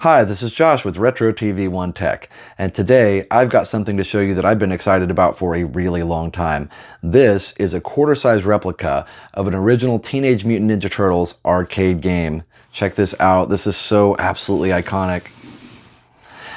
Hi, this is Josh with Retro TV One Tech, and today I've got something to show you that I've been excited about for a really long time. This is a quarter-size replica of an original Teenage Mutant Ninja Turtles arcade game. Check this out. This is so absolutely iconic.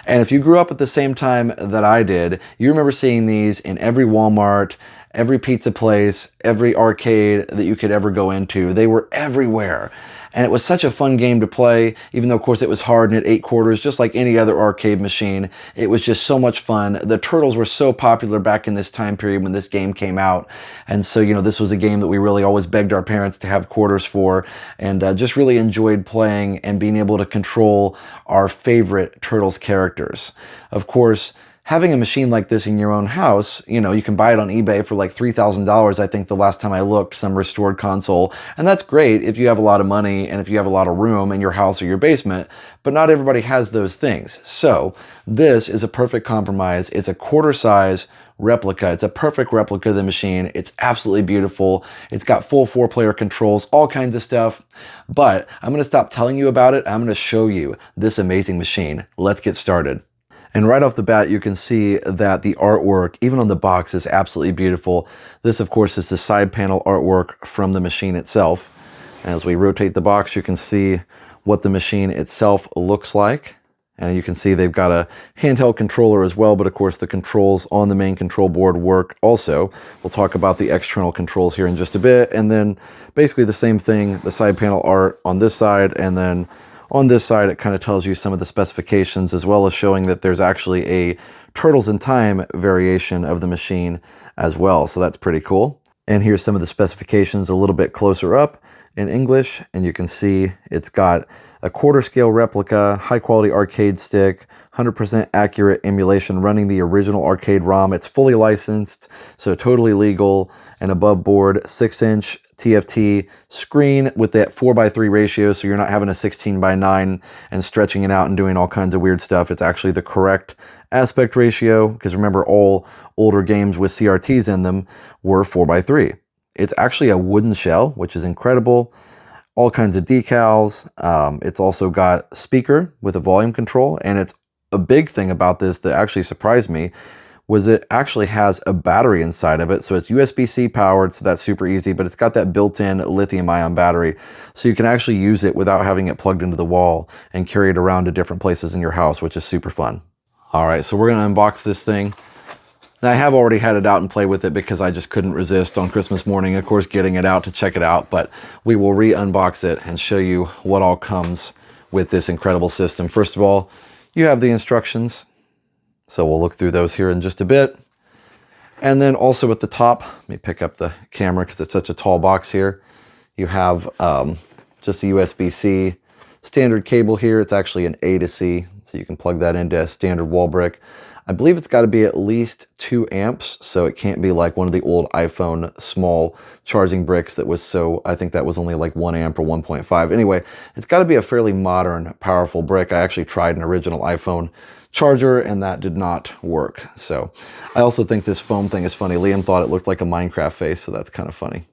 And if you grew up at the same time that I did, you remember seeing these in every Walmart, every pizza place, every arcade that you could ever go into. They were everywhere. And it was such a fun game to play, even though, of course, it was hard and at 8 quarters, just like any other arcade machine. It was just so much fun. The Turtles were so popular back in this time period when this game came out. And so, this was a game that we really always begged our parents to have quarters for, and just really enjoyed playing and being able to control our favorite Turtles characters. Of course, having a machine like this in your own house, you can buy it on eBay for like $3,000, I think the last time I looked, some restored console. And that's great if you have a lot of money and if you have a lot of room in your house or your basement, but not everybody has those things. So this is a perfect compromise. It's a quarter-size replica. It's a perfect replica of the machine. It's absolutely beautiful. It's got full 4-player controls, all kinds of stuff. But I'm going to stop telling you about it. I'm going to show you this amazing machine. Let's get started. And right off the bat, you can see that the artwork, even on the box, is absolutely beautiful. This, of course, is the side panel artwork from the machine itself. And as we rotate the box, you can see what the machine itself looks like. And you can see they've got a handheld controller as well, but of course the controls on the main control board work also. We'll talk about the external controls here in just a bit. And then basically the same thing, the side panel art on this side, and then on this side, it kind of tells you some of the specifications, as well as showing that there's actually a Turtles in Time variation of the machine as well. So that's pretty cool. And here's some of the specifications a little bit closer up in English. And you can see it's got a quarter scale replica, high quality arcade stick, 100% accurate emulation running the original arcade ROM. It's fully licensed, so totally legal, and above board 6-inch TFT screen with that 4:3 ratio, so you're not having a 16:9 and stretching it out and doing all kinds of weird stuff. It's actually the correct aspect ratio, because remember, all older games with CRTs in them were 4:3. It's actually a wooden shell, which is incredible. All kinds of decals. It's also got speaker with a volume control, and it's a big thing about this that actually surprised me was it actually has a battery inside of it. So it's USB-C powered, so that's super easy, but it's got that built-in lithium-ion battery. So you can actually use it without having it plugged into the wall and carry it around to different places in your house, which is super fun. All right, so we're gonna unbox this thing. Now, I have already had it out and play with it because I just couldn't resist on Christmas morning, of course, getting it out to check it out, but we will re-unbox it and show you what all comes with this incredible system. First of all, you have the instructions. So we'll look through those here in just a bit. And then also at the top, let me pick up the camera because it's such a tall box here. You have just a USB-C standard cable here. It's actually an A to C, so you can plug that into a standard wall brick. I believe it's got to be at least 2 amps, so it can't be like one of the old iPhone small charging bricks that was I think that was only like 1 amp or 1.5. Anyway, it's got to be a fairly modern, powerful brick. I actually tried an original iPhone charger and that did not work. So I also think this foam thing is funny. Liam thought it looked like a Minecraft face, so that's kind of funny.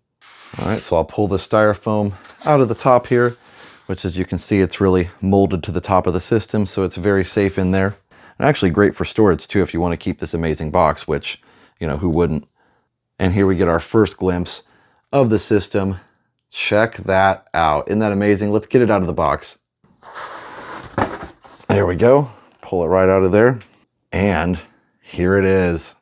All right, so I'll pull the styrofoam out of the top here, which, as you can see, it's really molded to the top of the system, so it's very safe in there. And actually great for storage too if you want to keep this amazing box, which, who wouldn't? And here we get our first glimpse of the system. Check that out. Isn't that amazing? Let's get it out of the box. There we go. Pull it right out of there. And here it is.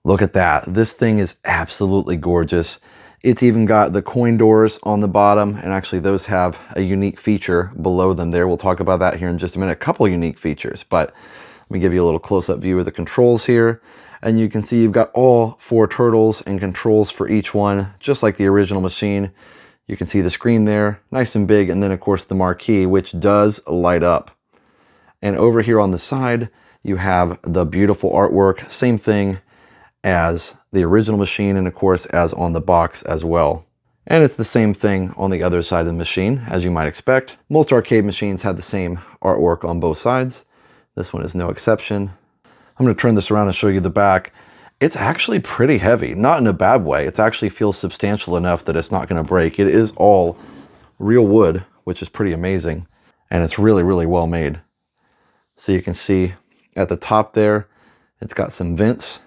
Look at that. This thing is absolutely gorgeous. It's even got the coin doors on the bottom, and actually those have a unique feature below them there. We'll talk about that here in just a minute. A couple of unique features, but let me give you a little close-up view of the controls here. And you can see you've got all 4 turtles and controls for each one, just like the original machine. You can see the screen there, nice and big, and then of course the marquee, which does light up. And over here on the side, you have the beautiful artwork, same thing as the original machine, and of course as on the box as well. And it's the same thing on the other side of the machine, as you might expect. Most arcade machines have the same artwork on both sides. This one is no exception. I'm going to turn this around and show you the back. It's actually pretty heavy, not in a bad way. It actually feels substantial enough that it's not going to break. It is all real wood, which is pretty amazing. And it's really, really well made. So you can see at the top there, it's got some vents,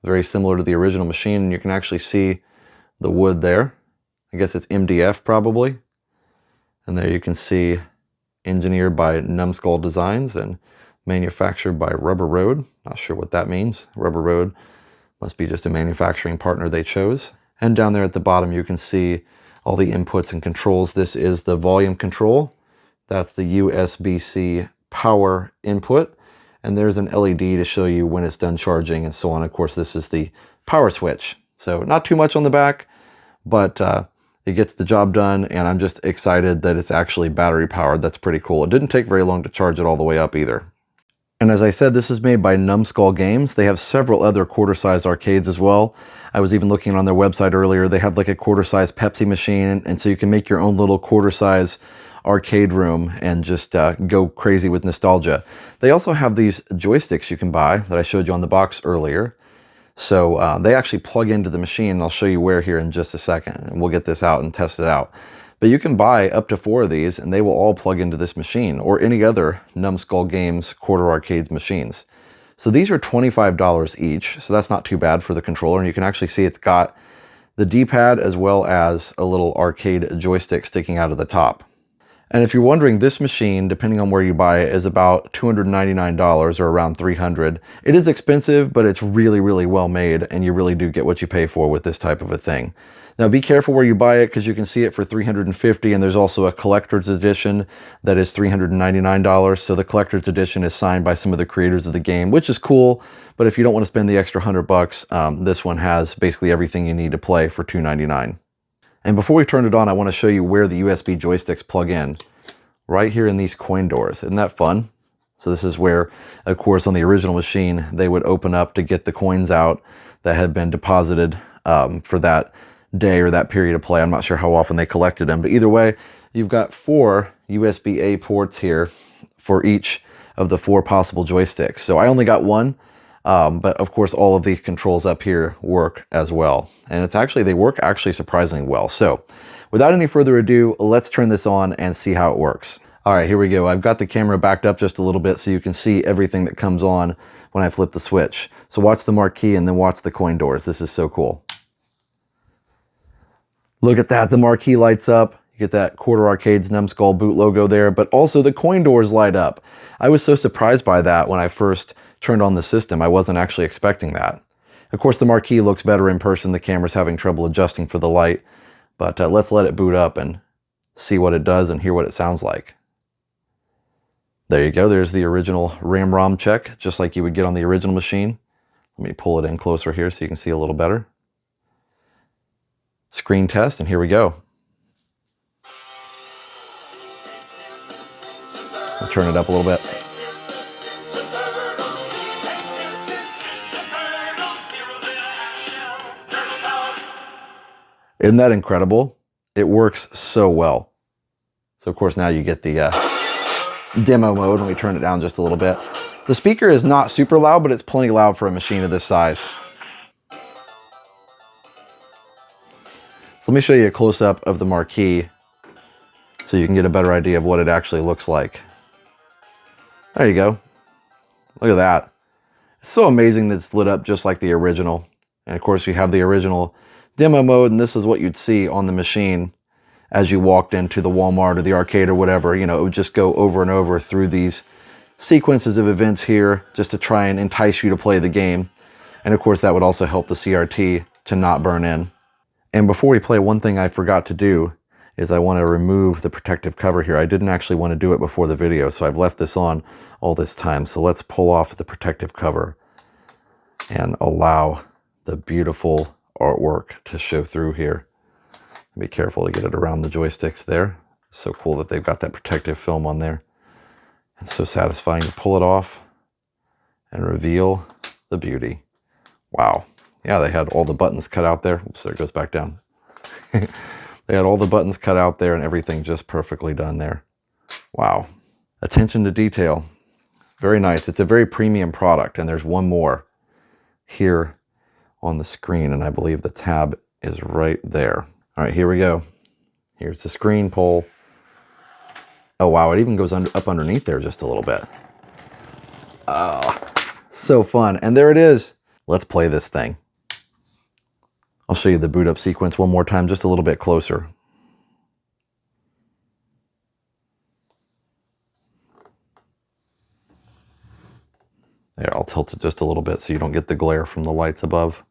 very similar to the original machine, and you can actually see the wood there. I guess it's MDF probably. And there you can see engineered by Numskull Designs and manufactured by Rubber Road. Not sure what that means. Rubber Road must be just a manufacturing partner they chose. And down there at the bottom you can see all the inputs and controls. This is the volume control. That's the USB-C power input. And there's an LED to show you when it's done charging and so on. Of course, this is the power switch. So not too much on the back, but it gets the job done, and I'm just excited that it's actually battery powered. That's pretty cool. It didn't take very long to charge it all the way up either. And as I said, this is made by Numskull Games. They have several other quarter-size arcades as well. I was even looking on their website earlier. They have like a quarter-size Pepsi machine, and so you can make your own little quarter-size arcade room and just go crazy with nostalgia. They also have these joysticks you can buy that I showed you on the box earlier. So they actually plug into the machine, and I'll show you where here in just a second, and we'll get this out and test it out. But you can buy up to 4 of these, and they will all plug into this machine or any other Numskull Games quarter arcades machines. So these are $25 each, so that's not too bad for the controller, and you can actually see it's got the D-pad as well as a little arcade joystick sticking out of the top. And if you're wondering, this machine, depending on where you buy it, is about $299 or around $300. It is expensive, but it's really, really well made, and you really do get what you pay for with this type of a thing. Now be careful where you buy it, because you can see it for $350, and there's also a collector's edition that is $399. So the collector's edition is signed by some of the creators of the game, which is cool. But if you don't want to spend the extra $100, this one has basically everything you need to play for $299. And before we turn it on, I want to show you where the USB joysticks plug in. Right here in these coin doors. Isn't that fun? So this is where, of course, on the original machine, they would open up to get the coins out that had been deposited for that day or that period of play. I'm not sure how often they collected them, but either way, you've got 4 USB-A ports here for each of the 4 possible joysticks. So I only got one. But of course, all of these controls up here work as well. And they work actually surprisingly well. So without any further ado, let's turn this on and see how it works. All right, here we go. I've got the camera backed up just a little bit so you can see everything that comes on when I flip the switch. So watch the marquee and then watch the coin doors. This is so cool. Look at that, the marquee lights up. You get that Quarter Arcades Numskull boot logo there, but also the coin doors light up. I was so surprised by that when I first turned on the system. I wasn't actually expecting that. Of course, the marquee looks better in person. The camera's having trouble adjusting for the light, but let's let it boot up and see what it does and hear what it sounds like. There you go. There's the original RAM-ROM check, just like you would get on the original machine. Let me pull it in closer here so you can see a little better. Screen test, and here we go. I'll turn it up a little bit. Isn't that incredible? It works so well. So of course now you get the demo mode when we turn it down just a little bit. The speaker is not super loud, but it's plenty loud for a machine of this size. So let me show you a close-up of the marquee so you can get a better idea of what it actually looks like. There you go. Look at that. It's so amazing that it's lit up just like the original. And of course you have the original demo mode, and this is what you'd see on the machine as you walked into the Walmart or the arcade or whatever. You know, it would just go over and over through these sequences of events here just to try and entice you to play the game. And of course that would also help the CRT to not burn in. And before we play, one thing I forgot to do is I want to remove the protective cover here. I didn't actually want to do it before the video, so I've left this on all this time. So let's pull off the protective cover and allow the beautiful artwork to show through here. Be careful to get it around the joysticks there. It's so cool that they've got that protective film on there. It's so satisfying to pull it off and reveal the beauty. Wow. Yeah, they had all the buttons cut out there. Oops, there it goes back down. They had all the buttons cut out there and everything just perfectly done there. Wow. Attention to detail. Very nice. It's a very premium product, and there's one more here on the screen, and I believe the tab is right there. All right, here we go. Here's the screen pull. Oh wow, it even goes up underneath there just a little bit. So fun. And there it is. Let's play this thing. I'll show you the boot up sequence one more time, just a little bit closer. There, I'll tilt it just a little bit so you don't get the glare from the lights above.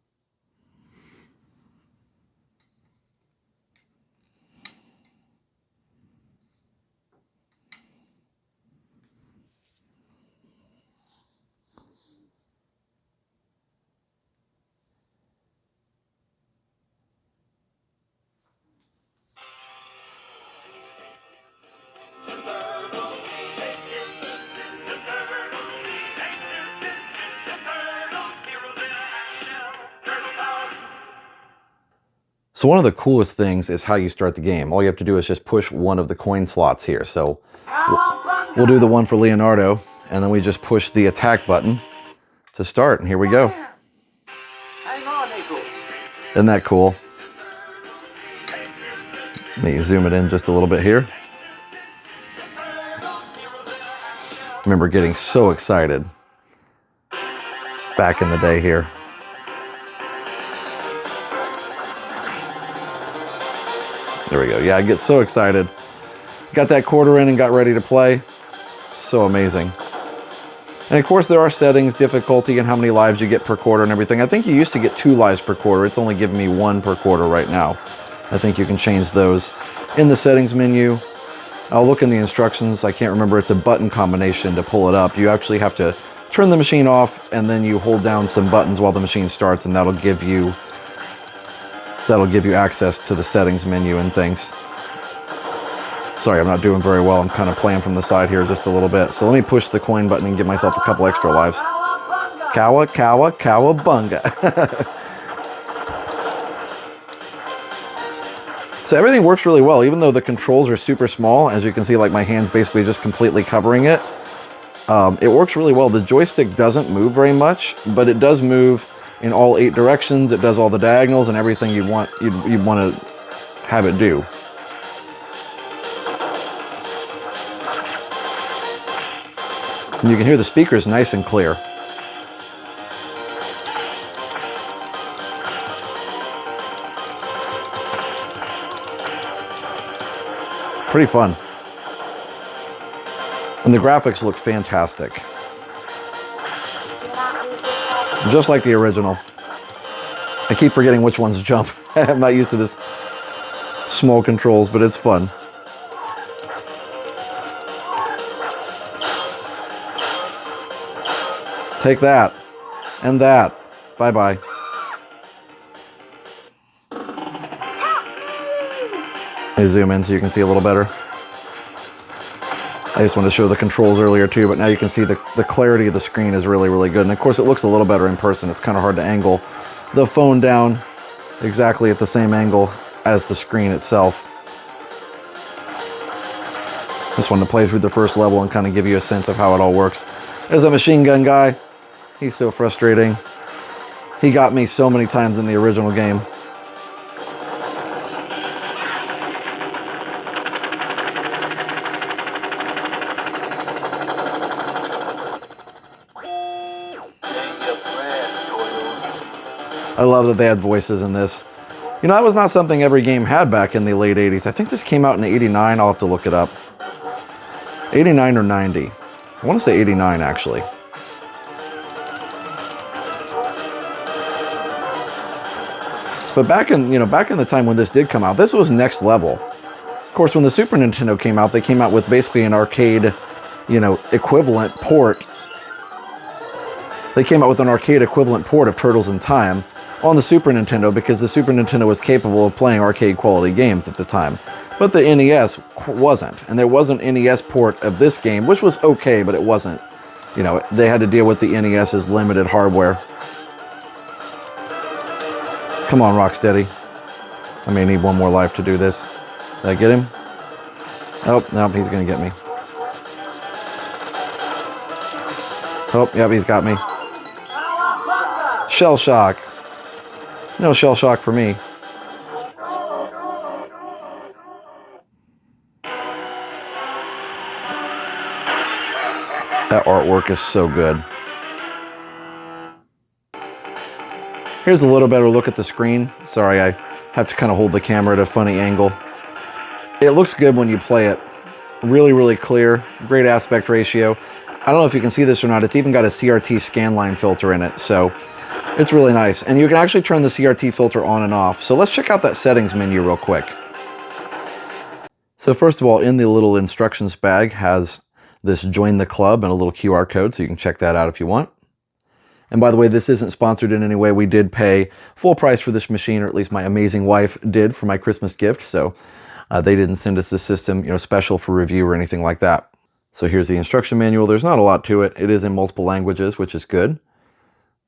So one of the coolest things is how you start the game. All you have to do is just push one of the coin slots here. So we'll do the one for Leonardo, and then we just push the attack button to start, and here we go. Isn't that cool? Let me zoom it in just a little bit here. I remember getting so excited back in the day here. There we go. Yeah, I get so excited. Got that quarter in and got ready to play. So amazing. And of course there are settings, difficulty, and how many lives you get per quarter and everything. I think you used to get 2 lives per quarter. It's only giving me 1 per quarter right now. I think you can change those in the settings menu. I'll look in the instructions. I can't remember. It's a button combination to pull it up. You actually have to turn the machine off, and then you hold down some buttons while the machine starts, and that'll give you access to the settings menu and things. Sorry, I'm not doing very well. I'm kind of playing from the side here just a little bit. So let me push the coin button and give myself a couple extra lives. Kawa, kawa, kawabunga. So everything works really well, even though the controls are super small. As you can see, like my hand's basically just completely covering it. It works really well. The joystick doesn't move very much, but it does move in all 8 directions. It does all the diagonals and everything you'd want to have it do. And you can hear the speakers nice and clear. Pretty fun. And the graphics look fantastic. Just like the original. I keep forgetting which ones jump. I'm not used to this small controls, but it's fun. Take that. And that. Bye-bye. I zoom in so you can see a little better. I just wanted to show the controls earlier too, but now you can see the clarity of the screen is really, really good. And of course it looks a little better in person. It's kind of hard to angle the phone down exactly at the same angle as the screen itself. Just wanted to play through the first level and kind of give you a sense of how it all works. There's a machine gun guy. He's so frustrating. He got me so many times in the original game. I love that they had voices in this. You know, that was not something every game had back in the late 80s. I think this came out in 89. I'll have to look it up. 89 or 90. I want to say 89, actually. But back in the time when this did come out, this was next level. Of course, when the Super Nintendo came out, they came out with basically an arcade, equivalent port. They came out with an arcade equivalent port of Turtles in Time on the Super Nintendo because the Super Nintendo was capable of playing arcade quality games at the time. But the NES wasn't. And there was an NES port of this game, which was okay, but it wasn't. They had to deal with the NES's limited hardware. Come on, Rocksteady. I may need one more life to do this. Did I get him? Oh, no, he's going to get me. Oh, yep, he's got me. Shell shock. No shell shock for me. artwork is so good. Here's a little better look at the screen. Sorry, I have to kind of hold the camera at a funny angle. It looks good when you play it. Really, really clear. Great aspect ratio. I don't know if you can see this or not. It's even got a CRT scanline filter in it, so it's really nice. And you can actually turn the CRT filter on and off. So let's check out that settings menu real quick. So first of all, in the little instructions bag has this join the club and a little QR code, so you can check that out if you want. And by the way, this isn't sponsored in any way. We did pay full price for this machine, or at least my amazing wife did for my Christmas gift. So they didn't send us the system, special for review or anything like that. So here's the instruction manual. There's not a lot to it. It is in multiple languages, which is good.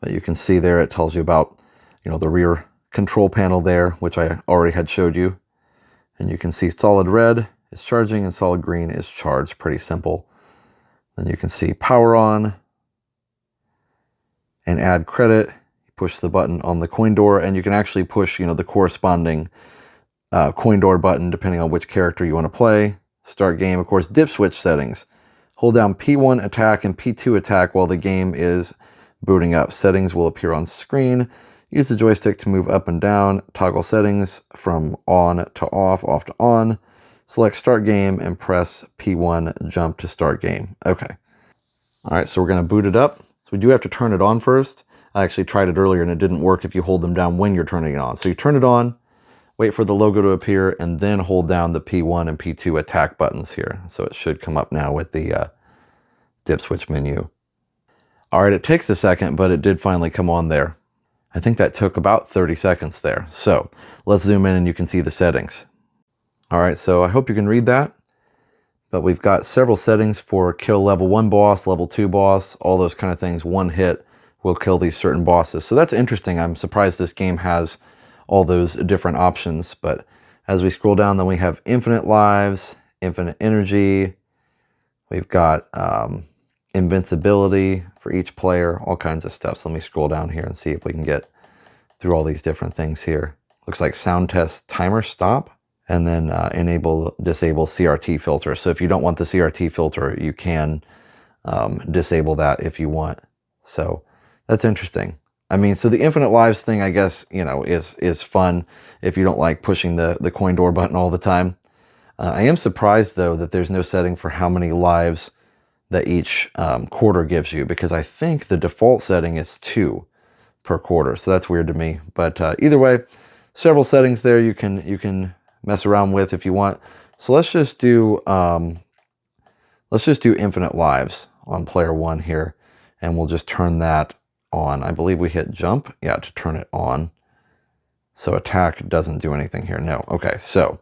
But you can see there, it tells you about, the rear control panel there, which I already had showed you. And you can see solid red is charging and solid green is charged. Pretty simple. Then you can see power on and add credit. You push the button on the coin door, and you can actually push, the corresponding coin door button depending on which character you want to play. Start game, of course, dip switch settings. Hold down P1 attack and P2 attack while the game is booting up. Settings will appear on screen. Use the joystick to move up and down. Toggle settings from on to off to on. Select start game and press P1 jump to start game. Okay. All right, so we're going to boot it up. So we do have to turn it on first. I actually tried it earlier and it didn't work if you hold them down when you're turning it on. So you turn it on, wait for the logo to appear, and then hold down the P1 and P2 attack buttons here. So it should come up now with the dip switch menu. All right, it takes a second, but it did finally come on there. I think that took about 30 seconds there. So let's zoom in and you can see the settings. All right, so I hope you can read that. But we've got several settings for kill level 1 boss, level 2 boss, all those kind of things. One hit will kill these certain bosses. So that's interesting. I'm surprised this game has all those different options. But as we scroll down, then we have infinite lives, infinite energy. We've got invincibility for each player, all kinds of stuff. So let me scroll down here and see if we can get through all these different things here. Looks like sound test timer stop, and then disable CRT filter. So if you don't want the CRT filter, you can disable that if you want. So that's interesting. I mean, so the infinite lives thing, I guess, is fun if you don't like pushing the coin door button all the time. I am surprised, though, that there's no setting for how many lives that each quarter gives you, because I think the default setting is 2 per quarter. So that's weird to me. But either way, several settings there you can mess around with if you want. So let's just do infinite lives on player 1 here, and we'll just turn that on. I believe we hit jump, yeah, to turn it on. So attack doesn't do anything here. No. Okay, so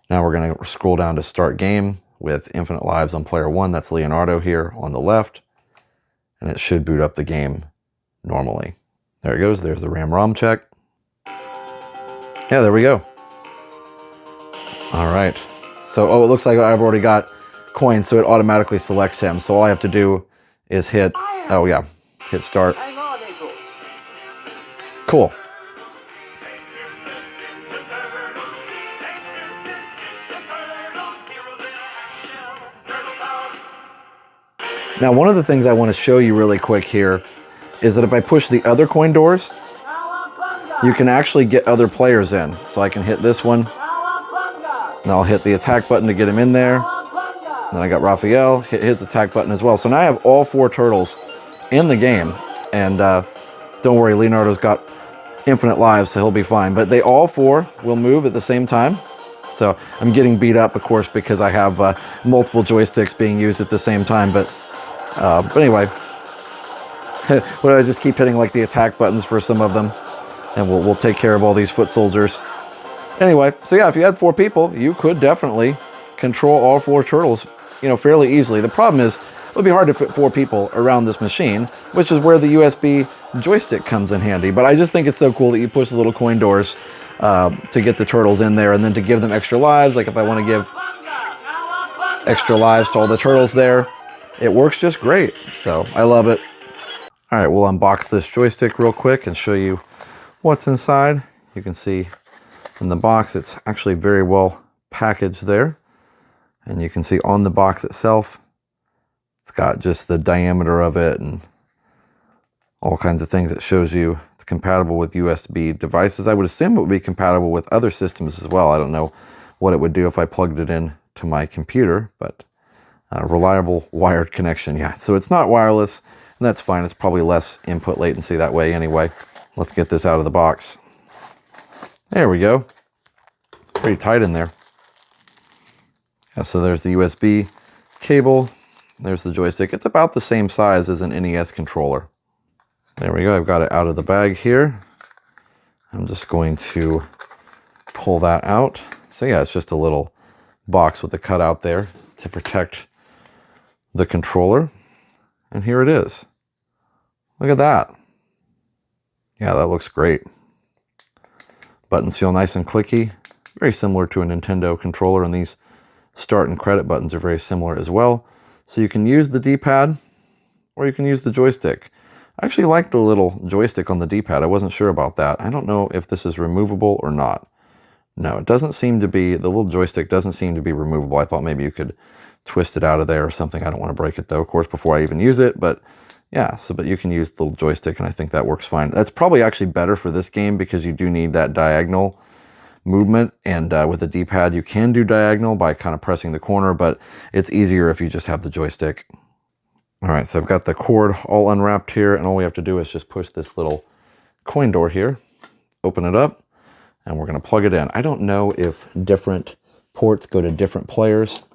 now we're going to scroll down to start game with infinite lives on player 1. That's Leonardo here on the left, and it should boot up the game normally. There it goes. There's the RAM-ROM check. Yeah, there we go. All right. So, it looks like I've already got coins, so it automatically selects him. So all I have to do is hit start. Cool. Now, one of the things I want to show you really quick here is that if I push the other coin doors, you can actually get other players in. So I can hit this one, and I'll hit the attack button to get him in there. And then I got Raphael, hit his attack button as well. So now I have all 4 turtles in the game. And don't worry, Leonardo's got infinite lives, so he'll be fine. But they all 4 will move at the same time. So I'm getting beat up, of course, because I have multiple joysticks being used at the same time. But anyway, I just keep hitting like the attack buttons for some of them, and we'll take care of all these foot soldiers. Anyway, so yeah, if you had 4 people, you could definitely control all 4 turtles, fairly easily. The problem is, it would be hard to fit 4 people around this machine, which is where the USB joystick comes in handy. But I just think it's so cool that you push the little coin doors to get the turtles in there, and then to give them extra lives. Like if I want to give extra lives to all the turtles there, it works just great. So I love it. All right, we'll unbox this joystick real quick and show you what's inside. You can see in the box, it's actually very well packaged there. And you can see on the box itself, It's got just the diameter of it and all kinds of things. It shows you it's compatible with USB devices. I would assume it would be compatible with other systems as well. I don't know what it would do if I plugged it in to my computer, but reliable wired connection. Yeah, so it's not wireless, and that's fine. It's probably less input latency that way anyway. Let's get this out of the box. There we go. Pretty tight in there. Yeah, so there's the USB cable. There's the joystick. It's about the same size as an NES controller. There we go. I've got it out of the bag here. I'm just going to pull that out. So yeah, it's just a little box with a cutout there to protect the controller. And here it is. Look at that. Yeah, that looks great. Buttons feel nice and clicky. Very similar to a Nintendo controller, and these start and credit buttons are very similar as well. So you can use the D-pad or you can use the joystick. I actually like the little joystick on the D-pad. I wasn't sure about that. I don't know if this is removable or not. No, it doesn't seem to be, the little joystick doesn't seem to be removable. I thought maybe you could twist it out of there or something. I don't want to break it though, of course, before I even use it, but yeah, so but you can use the little joystick and I think that works fine. That's probably actually better for this game because you do need that diagonal movement, and with the D-pad you can do diagonal by kind of pressing the corner, but it's easier if you just have the joystick. All right, so I've got the cord all unwrapped here, and all we have to do is just push this little coin door here, open it up, and we're going to plug it in. I don't know if different ports go to different players,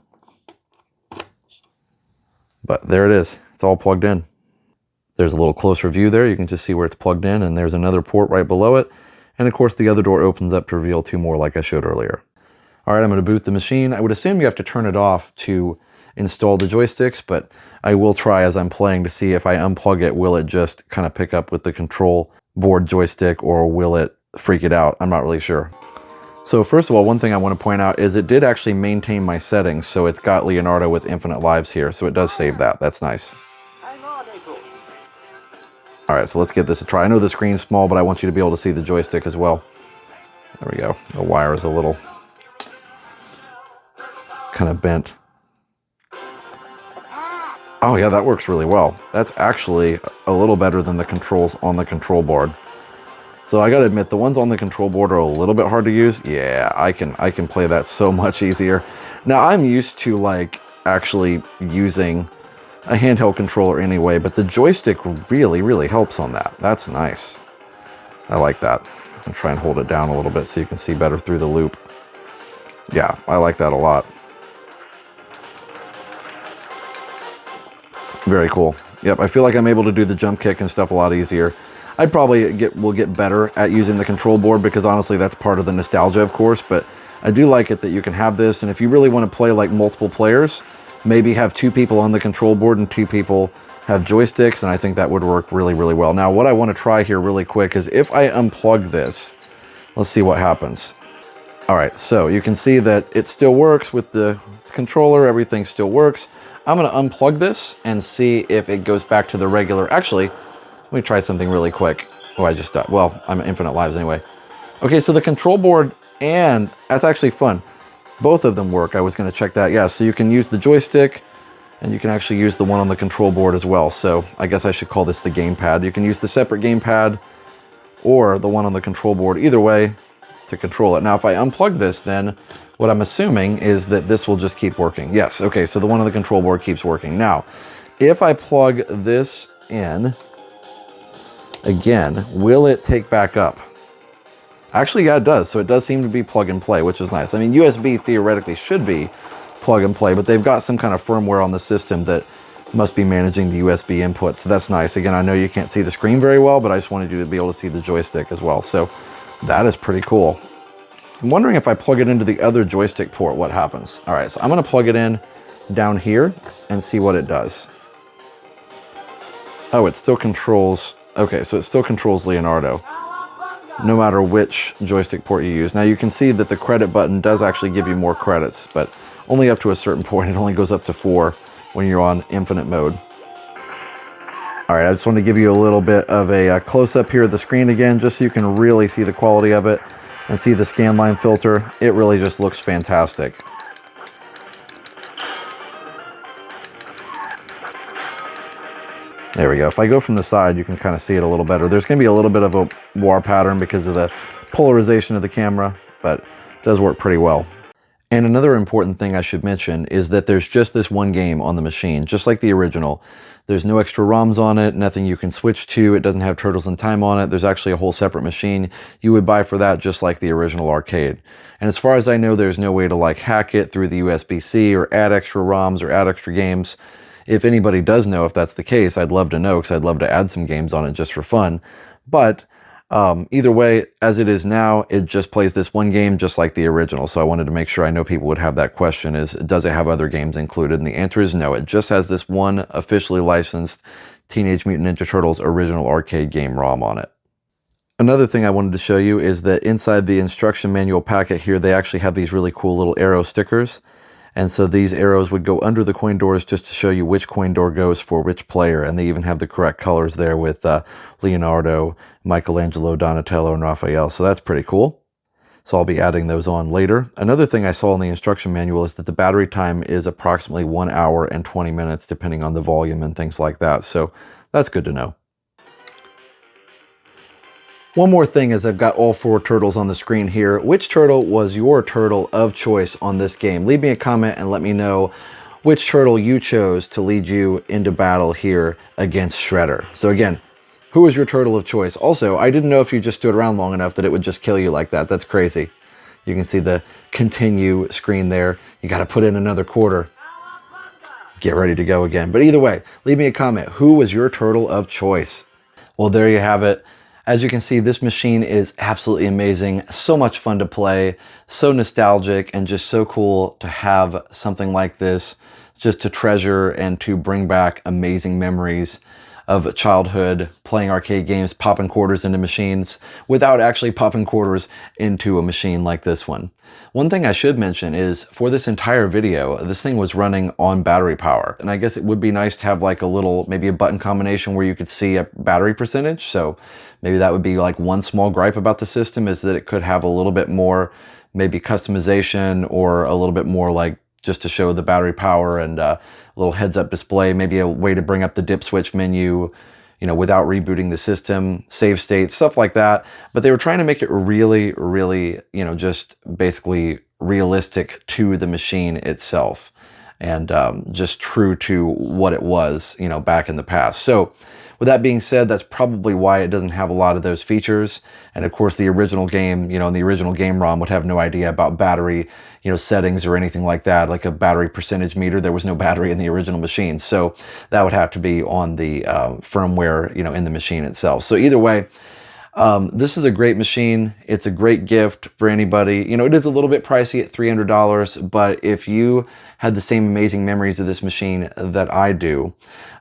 but there it is. It's all plugged in. There's a little closer view there. You can just see where it's plugged in, and there's another port right below it. And of course, the other door opens up to reveal two more like I showed earlier. All right, I'm going to boot the machine. I would assume you have to turn it off to install the joysticks, but I will try as I'm playing to see if I unplug it, will it just kind of pick up with the control board joystick or will it freak it out? I'm not really sure. So first of all, one thing I want to point out is it did actually maintain my settings. So it's got Leonardo with infinite lives here. So it does save that. That's nice. All right, so let's give this a try. I know the screen's small, but I want you to be able to see the joystick as well. There we go. The wire is a little kind of bent. Oh yeah, that works really well. That's actually a little better than the controls on the control board. So I gotta admit, the ones on the control board are a little bit hard to use. Yeah, I can play that so much easier. Now I'm used to like actually using a handheld controller anyway, but the joystick really helps on that. That's nice. I like that. I'll try and hold it down a little bit so you can see better through the loop. Yeah, I like that a lot. Very cool. Yep, I feel like I'm able to do the jump kick and stuff a lot easier. I probably will get better at using the control board because honestly that's part of the nostalgia, of course, but I do like it that you can have this, and if you really want to play like multiple players, maybe have two people on the control board and two people have joysticks, and I think that would work really well. Now, what I want to try here really quick is if I unplug this, let's see what happens. All right, so you can see that it still works with the controller, everything still works. I'm going to unplug this and see if it goes back to the regular. Actually, let me try something really quick. Oh, I just died. Well, I'm at infinite lives anyway. Okay, so the control board, and that's actually fun. Both of them work. I was going to check that. Yeah, so you can use the joystick and you can actually use the one on the control board as well. So I guess I should call this the gamepad. You can use the separate gamepad or the one on the control board, either way, to control it. Now, if I unplug this, then what I'm assuming is that this will just keep working. Yes, okay, so the one on the control board keeps working. Now, if I plug this in, again, will it take back up? Actually, yeah, it does. So it does seem to be plug and play, which is nice. I mean, USB theoretically should be plug and play, but they've got some kind of firmware on the system that must be managing the USB input. So that's nice. Again, I know you can't see the screen very well, but I just wanted you to be able to see the joystick as well. So that is pretty cool. I'm wondering if I plug it into the other joystick port, what happens? All right, so I'm going to plug it in down here and see what it does. Oh, it still controls. Okay, so it still controls Leonardo, no matter which joystick port you use. Now you can see that the credit button does actually give you more credits, but only up to a certain point. It only goes up to 4 when you're on infinite mode. All right, I just want to give you a little bit of a close-up here of the screen again, just so you can really see the quality of it and see the scan line filter. It really just looks fantastic. There we go. If I go from the side, you can kind of see it a little better. There's going to be a little bit of a war pattern because of the polarization of the camera, but it does work pretty well. And another important thing I should mention is that there's just this one game on the machine, just like the original. There's no extra ROMs on it, nothing you can switch to. It doesn't have Turtles in Time on it. There's actually a whole separate machine you would buy for that, just like the original arcade. And as far as I know, there's no way to like hack it through the USB-C or add extra ROMs or add extra games. If anybody does know if that's the case, I'd love to know because I'd love to add some games on it just for fun. But either way, as it is now, it just plays this one game just like the original. So I wanted to make sure I know people would have that question is, does it have other games included? And the answer is no. It just has this one officially licensed Teenage Mutant Ninja Turtles original arcade game ROM on it. Another thing I wanted to show you is that inside the instruction manual packet here, they actually have these really cool little arrow stickers. And so these arrows would go under the coin doors just to show you which coin door goes for which player. And they even have the correct colors there with Leonardo, Michelangelo, Donatello, and Raphael. So that's pretty cool. So I'll be adding those on later. Another thing I saw in the instruction manual is that the battery time is approximately 1 hour and 20 minutes, depending on the volume and things like that. So that's good to know. One more thing is I've got all 4 turtles on the screen here. Which turtle was your turtle of choice on this game? Leave me a comment and let me know which turtle you chose to lead you into battle here against Shredder. So again, who was your turtle of choice? Also, I didn't know if you just stood around long enough that it would just kill you like that. That's crazy. You can see the continue screen there. You got to put in another quarter. Get ready to go again. But either way, leave me a comment. Who was your turtle of choice? Well, there you have it. As you can see, this machine is absolutely amazing. So much fun to play, so nostalgic, and just so cool to have something like this just to treasure and to bring back amazing memories of childhood, playing arcade games, popping quarters into machines without actually popping quarters into a machine like this one. One thing I should mention is for this entire video, this thing was running on battery power. And I guess it would be nice to have like a little, maybe a button combination where you could see a battery percentage. So maybe that would be like one small gripe about the system, is that it could have a little bit more maybe customization, or a little bit more like just to show the battery power, and a little heads-up display, maybe a way to bring up the dip switch menu, you know, without rebooting the system, save states, stuff like that. But they were trying to make it really, really, you know, just basically realistic to the machine itself, and just true to what it was, you know, back in the past. So with that being said, that's probably why it doesn't have a lot of those features. And of course, the original game, you know, in the original game ROM would have no idea about battery, you know, settings or anything like that, like a battery percentage meter. There was no battery in the original machine. So that would have to be on the firmware, you know, in the machine itself. So either way, this is a great machine. It's a great gift for anybody. You know, it is a little bit pricey at $300, but if you had the same amazing memories of this machine that I do,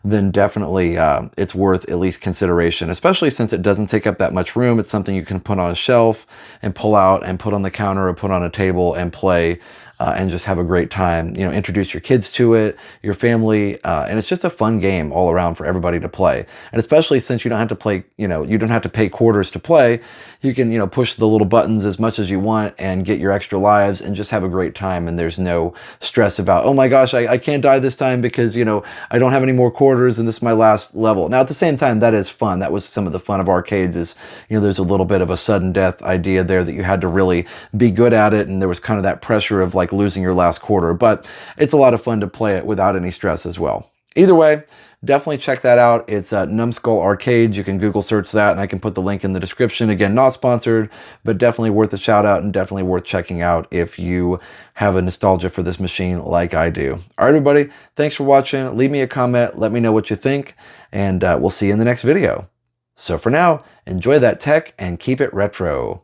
then definitely it's worth at least consideration, especially since it doesn't take up that much room. It's something you can put on a shelf and pull out and put on the counter or put on a table and play. And just have a great time, you know, introduce your kids to it, your family, and it's just a fun game all around for everybody to play. And especially since you don't have to play, you know, you don't have to pay quarters to play, you can, you know, push the little buttons as much as you want and get your extra lives and just have a great time. And there's no stress about, oh my gosh, I can't die this time because, you know, I don't have any more quarters and this is my last level. Now, at the same time, that is fun. That was some of the fun of arcades is, you know, there's a little bit of a sudden death idea there that you had to really be good at it. And there was kind of that pressure of like losing your last quarter, but it's a lot of fun to play it without any stress as well. Either way, definitely check that out. It's Numskull Arcade. You can Google search that, and I can put the link in the description. Again, not sponsored, but definitely worth a shout out and definitely worth checking out if you have a nostalgia for this machine like I do. All right, everybody, thanks for watching. Leave me a comment. Let me know what you think, and we'll see you in the next video. So for now, enjoy that tech and keep it retro.